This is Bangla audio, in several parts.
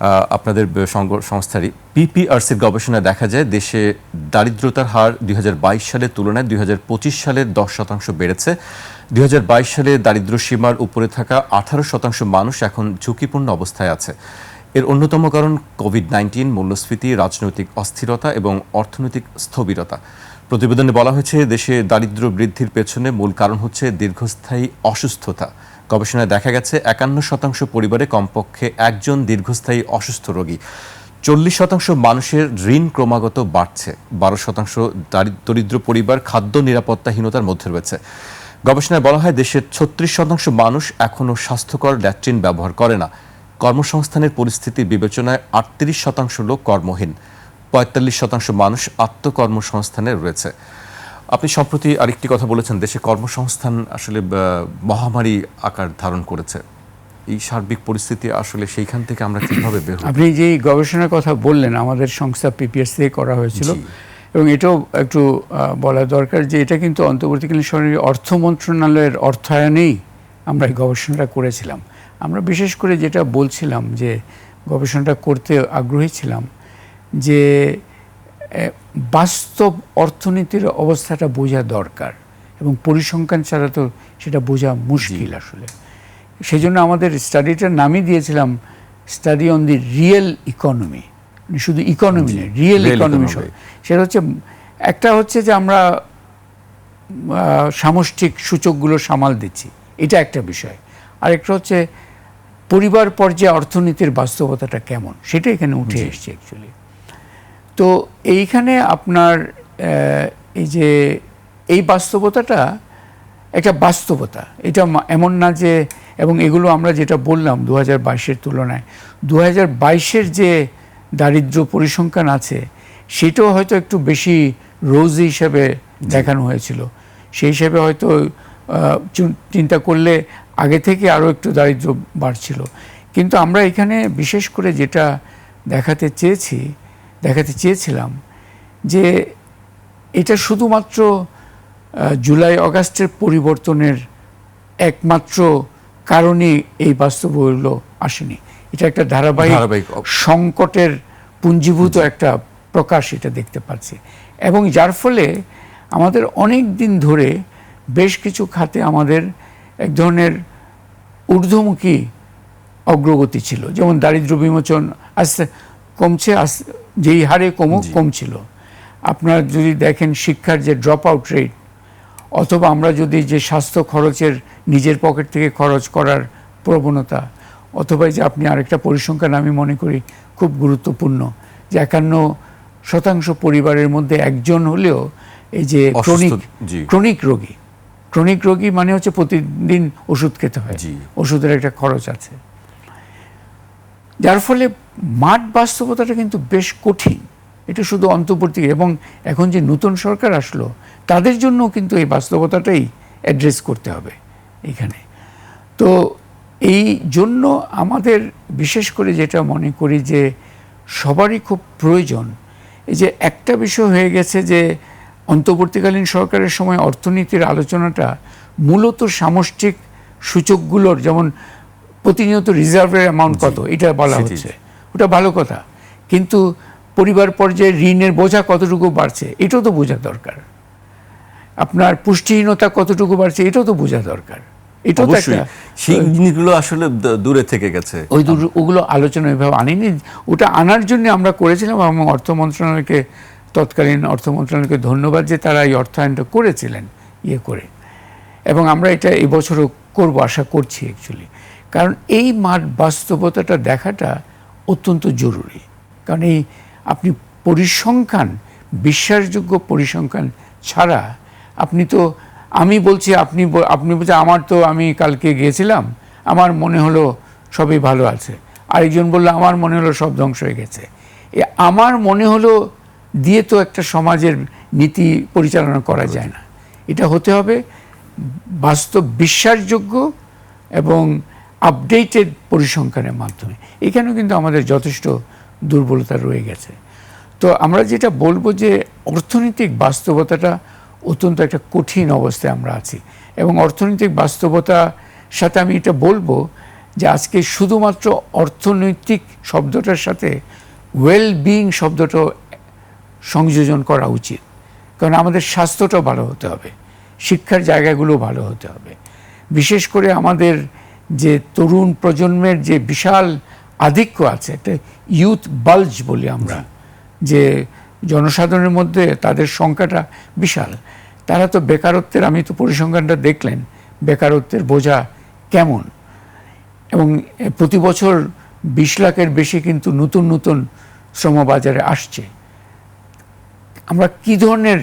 আপনাদের সংস্থারই পিপিআরসির গবেষণায় দেখা যায় দেশে দারিদ্রতার হার ২০২২ সালের তুলনায় ২০২৫ সালের 10% বেড়েছে। ২০২২ সালে দারিদ্র সীমার উপরে থাকা 18% মানুষ এখন ঝুঁকিপূর্ণ অবস্থায় আছে। এর অন্যতম কারণ কোভিড-19, মূল্যস্ফীতি, রাজনৈতিক অস্থিরতা এবং অর্থনৈতিক স্থবিরতা। প্রতিবেদনে বলা হয়েছে দেশে দারিদ্র্য বৃদ্ধির পেছনে মূল কারণ হচ্ছে দীর্ঘস্থায়ী অসুস্থতা। গবেষণায় দেখা গেছে 51% পরিবারে কমপক্ষে একজন দীর্ঘস্থায়ী অসুস্থ রোগী। 40% মানুষের ঋণ ক্রমাগত বাড়ছে। 12% দরিদ্র পরিবার খাদ্য নিরাপত্তাহীনতার মধ্যে রয়েছে। গবেষণায় বলা হয় দেশের 36% মানুষ এখনও স্বাস্থ্যকর ল্যাট্রিন ব্যবহার করে না। কর্মসংস্থানের পরিস্থিতির বিবেচনায় 38% লোক কর্মহীন। 45% মানুষ আত্মকর্মসংস্থানে রয়েছে। আপনি সম্প্রতি আরেকটি কথা বলেছেন, দেশে কর্মসংস্থান আসলে মহামারী আকার ধারণ করেছে। এই সার্বিক পরিস্থিতি আসলে সেইখান থেকে আমরা কিভাবে বের হব? আপনি যে গবেষণার কথা বললেন আমাদের সংস্থা পিপিএস থেকে করা হয়েছিল, এবং এটাও একটু বলা দরকার যে এটা কিন্তু অন্তর্বর্তীকালীন সরকারের অর্থ মন্ত্রণালয়ের অর্থায়নেই আমরা এই গবেষণাটা করেছিলাম। আমরা বিশেষ করে যেটা বলছিলাম যে গবেষণাটা করতে আগ্রহী ছিলাম যে বাস্তব অর্থনীতির অবস্থাটা বোঝা দরকার, এবং পরিসংখ্যান ছাড়া তো সেটা বোঝা মুশকিল আসলে। সেই জন্য আমাদের স্টাডিটার নামই দিয়েছিলাম study on the real economy, শুধু ইকোনমি নয়, রিয়েল ইকোনমি। সেটা হচ্ছে একটা হচ্ছে যে আমরা সামষ্টিক সূচকগুলো সামাল দিচ্ছি, এটা একটা বিষয়। আরেকটা হচ্ছে পরিবার পর্যায়ে অর্থনীতির বাস্তবতাটা কেমন, সেটা এখানে উঠে এসছে অ্যাকচুয়ালি। তো এইখানে আপনার এই যে এই বাস্তবতাটা একটা বাস্তবতা, এটা এমন না যে, এবং এগুলো আমরা যেটা বললাম 2022-এর তুলনায় 2022-এর যে দারিদ্র্য পরিসংখ্যান আছে সেটাও হয়তো একটু বেশি রোজি হিসাবে দেখানো হয়েছিল। সেই হিসাবে হয়তো চিন্তা করলে আগে থেকে আরও একটু দারিদ্র্য বাড়ছিল। কিন্তু আমরা এখানে বিশেষ করে যেটা দেখাতে চেয়েছিলাম যে এটা শুধুমাত্র জুলাই আগস্টের পরিবর্তনের একমাত্র কারণে এই বাস্তবগুলো আসেনি। এটা একটা ধারাবাহিক সংকটের পুঞ্জীভূত একটা প্রকাশ এটা দেখতে পাচ্ছি, এবং যার ফলে আমাদের অনেক দিন ধরে বেশ কিছু খাতে আমাদের এক ধরনের ঊর্ধ্বমুখী অগ্রগতি ছিল। যেমন দারিদ্র্য বিমোচন আস্তে কমছে, যেই হারে কমছিল। আপনারা যদি দেখেন শিক্ষার যে ড্রপ আউট রেট, অথবা আমরা যদি যে স্বাস্থ্য খরচের নিজের পকেট থেকে খরচ করার প্রবণতা, অথবা যে আপনি আরেকটা পরিসংখ্যান আমি মনে করি খুব গুরুত্বপূর্ণ, যে 51% পরিবারের মধ্যে একজন হলেও এই যে ক্রনিক রোগী মানে হচ্ছে প্রতিদিন ওষুধ খেতে হয়, ওষুধের একটা খরচ আছে। যার ফলে মাঠ বাস্তবতাটা কিন্তু বেশ কঠিন। এটা শুধু অন্তর্বর্তী, এবং এখন যে নতুন সরকার আসলো তাদের জন্য কিন্তু এই বাস্তবতাটাই অ্যাড্রেস করতে হবে এখানে। তো এই জন্য আমাদের বিশেষ করে যেটা মনে করি যে সবারই খুব প্রয়োজন, এই যে একটা বিষয় হয়ে গেছে যে অন্তর্বর্তীকালীন সরকারের সময় অর্থনীতির আলোচনাটা মূলত সামষ্টিক সূচকগুলোর, যেমন প্রতিনিয়ত রিজার্ভের অ্যামাউন্ট কত এটা বলা হচ্ছে, ওটা ভালো কথা, কিন্তু পরিবার পর্যায়ে ঋণের বোঝা কতটুকু বাড়ছে এটাও তো বোঝা দরকার। আপনার পুষ্টিহীনতা কতটুকু বাড়ছে এটাও তো বোঝা দরকার। এটাও তো একটা, সেই জিনিসগুলো আসলে দূরে থেকে গেছে, ওগুলো আলোচনা এভাবে আনিনি। ওটা আনার জন্য আমরা করেছিলাম, এবং অর্থ মন্ত্রণালয়কে, তৎকালীন অর্থ মন্ত্রণালয়কে ধন্যবাদ যে তারা এই অর্থায়নটা করেছিলেন করে, এবং আমরা এটা এবছরও করব আশা করছি অ্যাকচুয়ালি। কারণ এই মাঠ বাস্তবতাটা দেখাটা অত্যন্ত জরুরি। কারণ এই আপনি পরিসংখ্যান, বিশ্বাসযোগ্য পরিসংখ্যান ছাড়া আপনি তো, আমি বলছি আপনি বলছে আমার তো, আমি কালকে গিয়েছিলাম আমার মনে হলো সবই ভালো আছে, আরেকজন বললো আমার মনে হলো সব ধ্বংস হয়ে গেছে। আমার মনে হলো দিয়ে তো একটা সমাজের নীতি পরিচালনা করা যায় না। এটা হতে হবে বাস্তব, বিশ্বাসযোগ্য এবং আপডেটেড পরিসংখ্যানের মাধ্যমে। এখানেও কিন্তু আমাদের যথেষ্ট দুর্বলতা রয়ে গেছে। তো আমরা যেটা বলবো যে অর্থনৈতিক বাস্তবতাটা অত্যন্ত একটা কঠিন অবস্থায় আমরা আছি, এবং অর্থনৈতিক বাস্তবতার সাথে আমি এটা বলবো যে আজকে শুধুমাত্র অর্থনৈতিক শব্দটার সাথে ওয়েলবিইং শব্দটাও সংযোজন করা উচিত। কারণ আমাদের স্বাস্থ্যটাও ভালো হতে হবে, শিক্ষার জায়গাগুলো ভালো হতে হবে। বিশেষ করে আমাদের যে তরুণ প্রজন্মের যে বিশাল আধিক্য আছে, একটা ইউথ বাল্জ বলি আমরা, যে জনসাধারণের মধ্যে তাদের সংখ্যাটা বিশাল। তারা তো বেকারত্বের, আমি তো পরিসংখ্যানটা দেখলেন, বেকারত্বের বোঝা কেমন, এবং প্রতি বছর 20 লাখের বেশি কিন্তু নতুন নতুন শ্রমবাজারে আসছে। আমরা কি ধরনের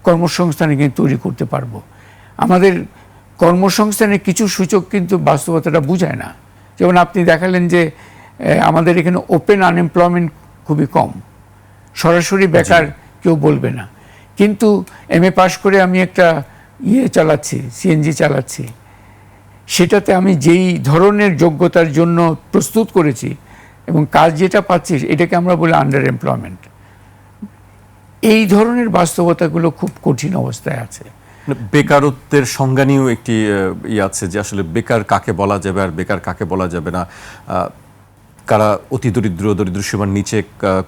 কর্মসংস্থান কিন্তু তৈরি করতে পারবো? আমাদের কর্মসংস্থানের কিছু সূচক কিন্তু বাস্তবতাটা বুঝায় না। যেমন আপনি দেখালেন যে আমাদের এখানে ওপেন আনএমপ্লয়মেন্ট খুবই কম, সরাসরি বেকার কেউ বলবে না। কিন্তু MA পাশ করে আমি একটা চালাচ্ছি, সিএনজি চালাচ্ছি, সেটাতে আমি যেই ধরনের যোগ্যতার জন্য প্রস্তুত করেছি এবং কাজ যেটা পাচ্ছি, এটাকে আমরা বলি আন্ডার এমপ্লয়মেন্ট। এই ধরনের বাস্তবতাগুলো খুব কঠিন অবস্থায় আছে। বেকারত্বের সংজ্ঞা নিয়েও একটি আছে যে আসলে বেকার কাকে বলা যাবে আর বেকার কাকে বলা যাবে না, কারা অতি দরিদ্র, দরিদ্র সীমার নিচে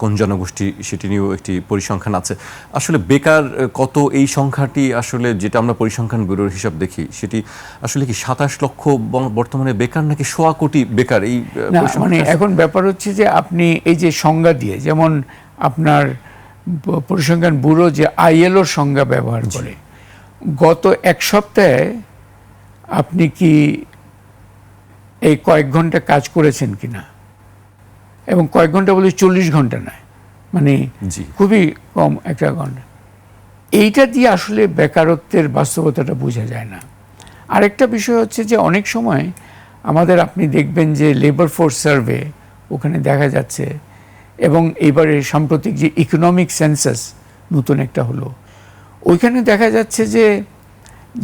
কোন জনগোষ্ঠী, সেটি নিয়েও একটি পরিসংখ্যান আছে। আসলে বেকার কত, এই সংখ্যাটি আসলে যেটা আমরা পরিসংখ্যান ব্যুরোর হিসাব দেখি, সেটি আসলে কি 27 লক্ষ বর্তমানে বেকার, নাকি 1.25 কোটি বেকার? এই মানে এখন ব্যাপার হচ্ছে যে আপনি এই যে সংজ্ঞা দিয়ে, যেমন আপনার পরিসংখ্যান ব্যুরো যে ILOর সংজ্ঞা ব্যবহার করে, গত এক সপ্তাহে আপনি কি এই কয়েক ঘন্টা কাজ করেছেন কিনা, এবং কয়েক ঘন্টা বলি 40 ঘন্টা নয়, মানে খুবই কম একটা ঘন্টা। এইটা দিয়ে আসলে বেকারত্বের বাস্তবতাটা বোঝা যায় না। আরেকটা বিষয় হচ্ছে যে অনেক সময় আমাদের, আপনি দেখবেন যে লেবার ফোর্স সার্ভে, ওখানে দেখা যাচ্ছে, এবং এবারে সাম্প্রতিক যে ইকোনমিক সেন্সাস নতুন একটা হলো, ওইখানে দেখা যাচ্ছে যে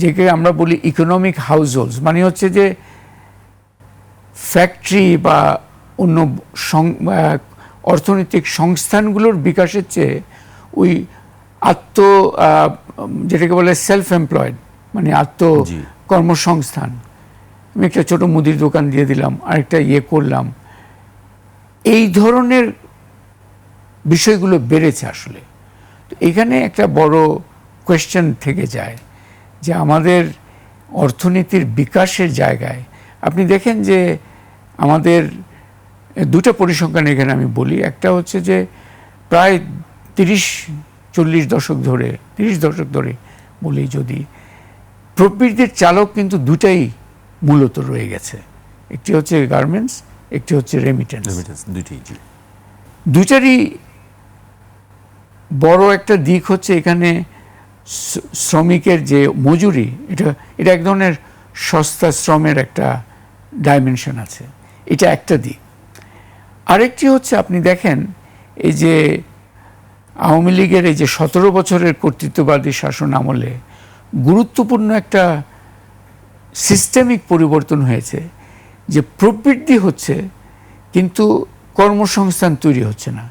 যেকে আমরা বলি ইকোনমিক হাউসহোল্ডস, মানে হচ্ছে যে ফ্যাক্টরি বা অন্য অর্থনৈতিক সংস্থানগুলোর বিকাশের চেয়ে ওই যেটাকে বলে সেলফ এমপ্লয়েড, মানে কর্মসংস্থান, আমি একটা ছোট মুদির দোকান দিয়ে দিলাম, আরেকটা করলাম, এই ধরনের বিষয়গুলো বেড়েছে আসলে। তো এখানে একটা বড় কোয়েশ্চেন থেকে যায় যে আমাদের অর্থনীতির বিকাশের জায়গায় আপনি দেখেন যে আমাদের দুটো পরিসংখ্যান এখানে আমি বলি। একটা হচ্ছে যে প্রায় 30-40 দশক ধরে বলি, যদি প্রবৃদ্ধির চালক কিন্তু দুটাই মূলত রয়ে গেছে, একটি হচ্ছে গার্মেন্টস, একটি হচ্ছে রেমিটেন্স। দুটারই বড় একটা দিক হচ্ছে এখানে শ্রমিকের যে মজুরি, এটা এক ধরনের সস্তা শ্রমের একটা ডাইমেনশন আছে, এটা একটা দিক। আরেকটি হচ্ছে আপনি দেখেন এই যে আওয়ামী লীগের এই যে 17 বছরের কর্তৃত্ববাদী শাসন আমলে গুরুত্বপূর্ণ একটা সিস্টেমিক পরিবর্তন হয়েছে, যে প্রবৃদ্ধি হচ্ছে কিন্তু কর্মসংস্থান তৈরি হচ্ছে না,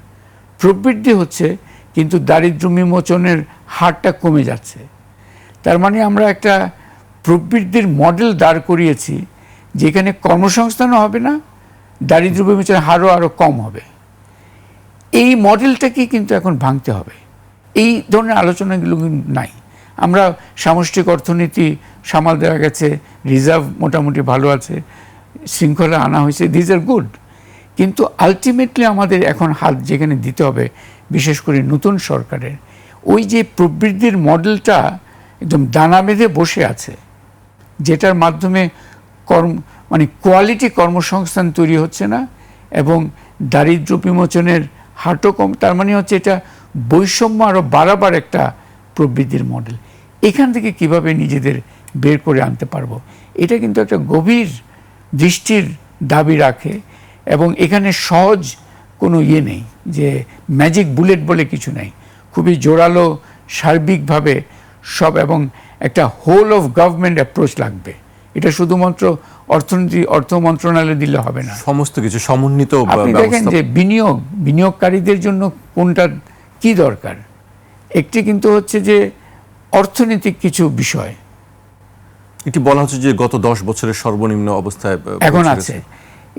প্রবৃদ্ধি হচ্ছে কিন্তু দারিদ্র্য বিমোচনের হারটা কমে যাচ্ছে। তার মানে আমরা একটা প্রবৃদ্ধির মডেল দাঁড় করিয়েছি, যেখানে কর্মসংস্থানও হবে না, দারিদ্র্য বিমোচনের হারও আরও কম হবে। এই মডেলটাকে কিন্তু এখন ভাঙতে হবে। এই ধরনের আলোচনাগুলো কিন্তু নাই। আমরা সামষ্টিক অর্থনীতি সামাল দেওয়া গেছে, রিজার্ভ মোটামুটি ভালো আছে, শৃঙ্খলা আনা হয়েছে, দিজ আর গুড, কিন্তু আলটিমেটলি আমাদের এখন হাত যেখানে দিতে হবে, বিশেষ করে নতুন সরকারের, ওই যে প্রবৃদ্ধির মডেলটা একদম দানা বেঁধে বসে আছে, যেটার মাধ্যমে মানে কোয়ালিটি কর্মসংস্থান তৈরি হচ্ছে না এবং দারিদ্র্য বিমোচনের হারও কম। তার মানে হচ্ছে এটা বৈষম্য আরও বাড়াবার একটা প্রবৃদ্ধির মডেল। এখান থেকে কিভাবে নিজেদের বের করে আনতে পারবো, এটা কিন্তু একটা গভীর দৃষ্টির দাবি রাখে। এবং এখানে সহজ কোনো নেই যে ম্যাজিক বুলেট বলে কিছু নেই, খুবই জোরালো সার্বিকভাবে সব, এবং একটা হোল অফ গভর্নমেন্ট অ্যাপ্রোচ লাগবে। এটা শুধুমাত্র অর্থ মন্ত্রণালয় দিলে হবে না, সমস্ত কিছু সমন্বিত। আপনি দেখেন যে বিনিয়োগকারীদের জন্য কোনটা কি দরকার, একটি কিন্তু হচ্ছে যে অর্থনৈতিক কিছু বিষয়, এটি বলা হচ্ছে যে গত 10 বছরের সর্বনিম্ন অবস্থায় এখন আছে।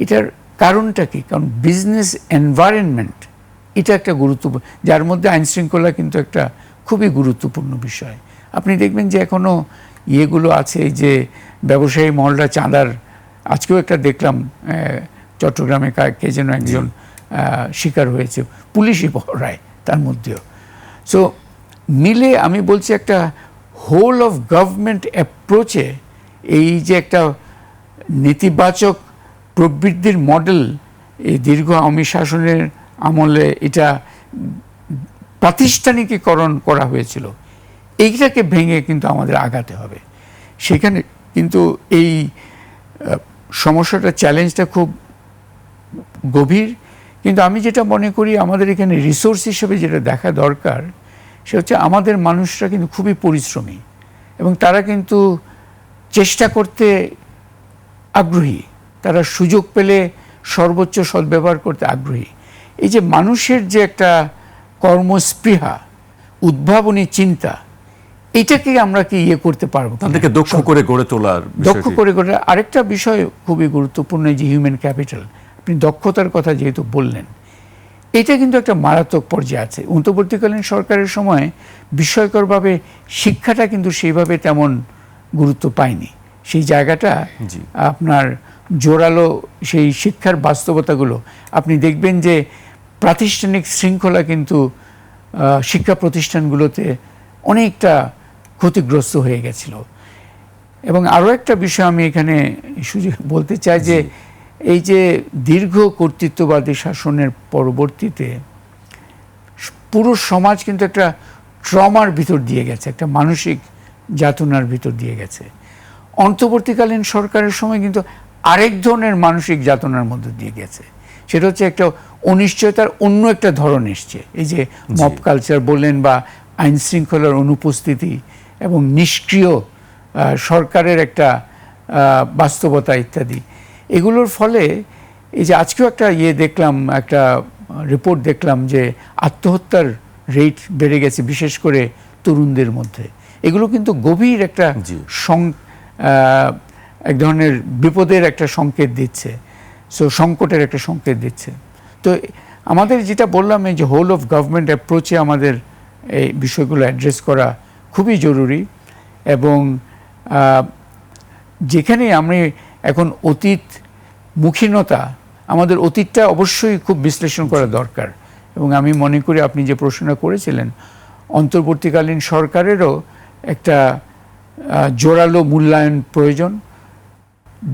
এটার কারণটা কি? কারণ বিজনেস এনভায়রনমেন্ট এটা একটা গুরুত্বপূর্ণ, যার মধ্যে আইন শৃঙ্খলা কিন্তু একটা খুবই গুরুত্বপূর্ণ বিষয়। আপনি দেখবেন যে এখনও ইয়েগুলো আছে যে ব্যবসায়ী মহলরা চাঁদার, আজকেও একটা দেখলাম চট্টগ্রামে কে যেন একজন শিকার হয়েছে, পুলিশই পড়ায় তার মধ্যেও। সো মিলে আমি বলছি একটা হোল অফ গভর্নমেন্ট অ্যাপ্রোচে এই যে একটা নেতিবাচক প্রবৃদ্ধির মডেল এই দীর্ঘ আওয়ামী শাসনের আমলে এটা প্রাতিষ্ঠানিকীকরণ করা হয়েছিল, এইটাকে ভেঙে কিন্তু আমাদের আগাতে হবে। সেখানে কিন্তু এই সমস্যাটা, চ্যালেঞ্জটা খুব গভীর। কিন্তু আমি যেটা মনে করি আমাদের এখানে রিসোর্স হিসেবে যেটা দেখা দরকার, সে হচ্ছে আমাদের মানুষরা কিন্তু খুবই পরিশ্রমী এবং তারা কিন্তু চেষ্টা করতে আগ্রহী, তারা সুযোগ পেলে সর্বোচ্চ সদ্ব্যবহার করতে আগ্রহী। এই যে মানুষের যে একটা কর্মস্পৃহা, উদ্ভাবনী চিন্তা, এটাকে আমরা কি করতে পারবো, তাদেরকে দক্ষ করে গড়ে তোলার, দক্ষ করে গড়ে। আরেকটা বিষয় খুবই গুরুত্বপূর্ণ, যে হিউম্যান ক্যাপিটাল, আপনি দক্ষতার কথা যেহেতু বললেন, এটা কিন্তু একটা মারাত্মক পর্যায়ে আছে। অন্তর্বর্তীকালীন সরকারের সময় বিস্ময়করভাবে শিক্ষাটা কিন্তু সেইভাবে তেমন গুরুত্ব পায়নি। সেই জায়গাটা আপনার জোরালো সেই শিক্ষার বাস্তবতাগুলো আপনি দেখবেন যে প্রাতিষ্ঠানিক শৃঙ্খলা কিন্তু শিক্ষা প্রতিষ্ঠানগুলোতে অনেকটা ক্ষতিগ্রস্ত হয়ে গেছিল। এবং আরও একটা বিষয় আমি এখানে সুযোগ বলতে চাই যে এই যে দীর্ঘ কর্তৃত্ববাদী শাসনের পরবর্তীতে পুরো সমাজ কিন্তু একটা ট্রমার ভিতর দিয়ে গেছে, একটা মানসিক যাতনার ভিতর দিয়ে গেছে। অন্তর্বর্তীকালীন সরকারের সময় কিন্তু আরেক ধরনের মানসিক যাতনার মধ্যে দিয়ে গেছে, সেটা হচ্ছে একটা অনিশ্চয়তার অন্য একটা ধরন এসছে। এই যে মব কালচার বললেন বা আইন শৃঙ্খলার অনুপস্থিতি এবং নিষ্ক্রিয় সরকারের একটা বাস্তবতা ইত্যাদি, এগুলোর ফলে এই যে আজকেও একটা দেখলাম, একটা রিপোর্ট দেখলাম যে আত্মহত্যার রেট বেড়ে গেছে, বিশেষ করে তরুণদের মধ্যে। এগুলো কিন্তু গভীর একটা এক ধরনের বিপদের একটা সংকেত দিচ্ছে, সংকটের একটা সংকেত দিচ্ছে। তো আমাদের যেটা বললাম, এই যে হোল অফ গভর্নমেন্ট অ্যাপ্রোচে আমাদের এই বিষয়গুলো অ্যাড্রেস করা খুবই জরুরি। এবং যেখানে আমি এখন অতীত মুখীনতা, আমাদের অতীতটা অবশ্যই খুব বিশ্লেষণ করা দরকার। এবং আমি মনে করি আপনি যে প্রশ্নটা করেছিলেন, অন্তর্বর্তীকালীন সরকারেরও একটা জোরালো মূল্যায়ন প্রয়োজন,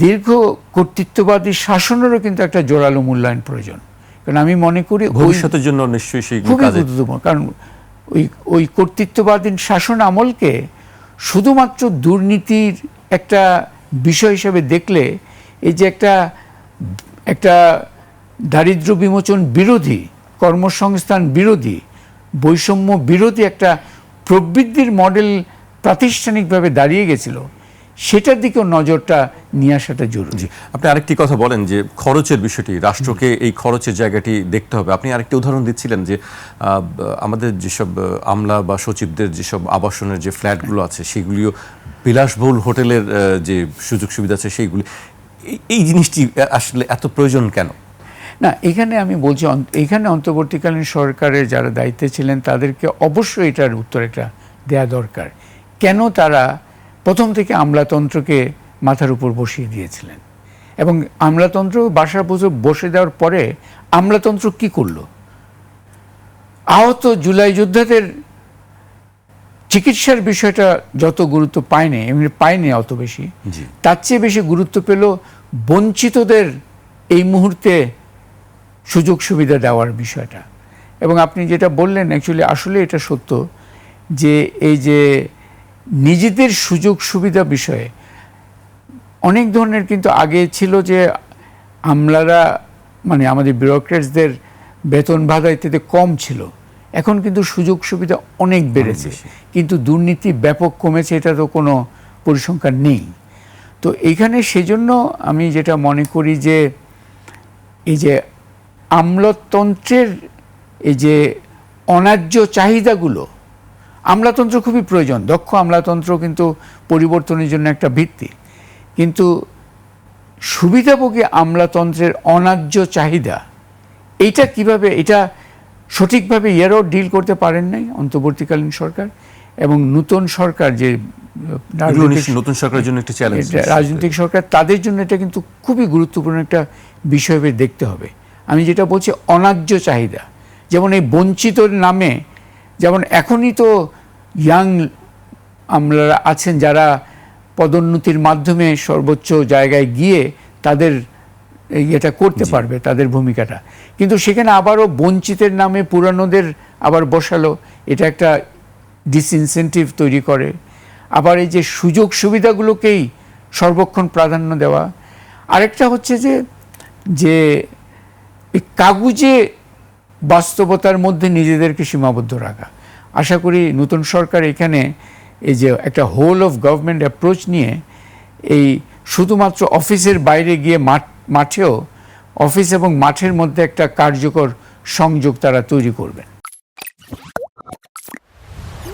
দীর্ঘ কর্তৃত্ববাদী শাসনেরও কিন্তু একটা জোরালো মূল্যায়ন প্রয়োজন। কারণ আমি মনে করি ভবিষ্যতের জন্য নিশ্চয়ই সেই খুবই গুরুত্বপূর্ণ। কারণ ওই কর্তৃত্ববাদী শাসন আমলকে শুধুমাত্র দুর্নীতির একটা বিষয় হিসেবে দেখলে, এই যে একটা দারিদ্র্য বিমোচন বিরোধী, কর্মসংস্থান বিরোধী, বৈষম্য বিরোধী একটা প্রবৃদ্ধির মডেল প্রাতিষ্ঠানিকভাবে দাঁড়িয়ে গেছিল, সেটার দিকেও নজরটা নিয়ে আসাটা জরুরি। আপনি আরেকটি কথা বলেন যে খরচের বিষয়টি, রাষ্ট্রকে এই খরচের জায়গাটি দেখতে হবে। আপনি আরেকটি উদাহরণ দিচ্ছিলেন যে আমাদের যেসব আমলা বা সচিবদের যেসব আবাসনের যে ফ্ল্যাটগুলো আছে, সেগুলিও বিলাসবহুল হোটেলের যে সুযোগ সুবিধা আছে সেইগুলি, এই জিনিসটি আসলে এত প্রয়োজন কেন? না, এখানে আমি বলছি, এখানে অন্তর্বর্তীকালীন সরকারের যারা দায়িত্বে ছিলেন তাদেরকে অবশ্যই এটার উত্তর একটা দেয়া দরকার। কেন তারা প্রথম থেকে আমলাতন্ত্রকে মাথার উপর বসিয়ে দিয়েছিলেন, এবং আমলাতন্ত্র বাসার উপর বসে দেওয়ার পরে আমলাতন্ত্র কি করলো? আহত জুলাই যোদ্ধাদের চিকিৎসার বিষয়টা যত গুরুত্ব পায়নি, এমনি পায়নি অত বেশি, তার চেয়ে বেশি গুরুত্ব পেল বঞ্চিতদের এই মুহূর্তে সুযোগ সুবিধা দেওয়ার বিষয়টা। এবং আপনি যেটা বললেন, অ্যাকচুয়ালি আসলে এটা সত্য যে এই যে নিজেদের সুযোগ সুবিধা বিষয়ে অনেক ধরনের কিন্তু আগে ছিল যে আমলারা, মানে আমাদের বিউরোক্রেটসদের বেতন ভাতা ইত্যাদি কম ছিল, এখন কিন্তু সুযোগ সুবিধা অনেক বেড়েছে, কিন্তু দুর্নীতি ব্যাপক কমেছে, এটা তো কোনো পরিসংখ্যান নেই। তো এইখানে সেজন্য আমি যেটা মনে করি যে এই যে আমলাতন্ত্রের এই যে অন্যায্য চাহিদাগুলো, আমলাতন্ত্র খুবই প্রয়োজন, দক্ষ আমলাতন্ত্র কিন্তু পরিবর্তনের জন্য একটা ভিত্তি, কিন্তু সুবিধাভোগী আমলাতন্ত্রের অন্যায্য চাহিদা, এইটা কিভাবে, এটা সঠিকভাবে এরও ডিল করতে পারেন নাই অন্তর্বর্তীকালীন সরকার এবং নতুন সরকার যে নতুন সরকারের জন্য একটা চ্যালেঞ্জ, রাজনৈতিক সরকার, তাদের জন্য এটা কিন্তু খুবই গুরুত্বপূর্ণ একটা বিষয় হিসেবে দেখতে হবে। আমি যেটা বলছি অন্যায্য চাহিদা, যেমন এই বঞ্চিতর নামে, যেমন এখনই তো ইয়াং আমলারা আছেন যারা পদোন্নতির মাধ্যমে সর্বোচ্চ জায়গায় গিয়ে তাদের এটা করতে পারবে, তাদের ভূমিকাটা, কিন্তু সেখানে আবারও বঞ্চিতের নামে পুরানোদের আবার বসালো, এটা একটা ডিসইনসেন্টিভ তৈরি করে। আবার এই যে সুযোগ সুবিধাগুলোকেই সর্বক্ষণ প্রাধান্য দেওয়া। আরেকটা হচ্ছে যে এই কাগুজে বাস্তবতার মধ্যে নিজেদেরকে সীমাবদ্ধ রাখা। আশা করি নতুন সরকার এখানে এই যে একটা হোল অফ গভর্নমেন্ট অ্যাপ্রোচ নিয়ে এই শুধুমাত্র অফিসের বাইরে গিয়ে মাঠেও অফিস এবং মাঠের মধ্যে একটা কার্যকর সংযোগ তারা তৈরি করবেন।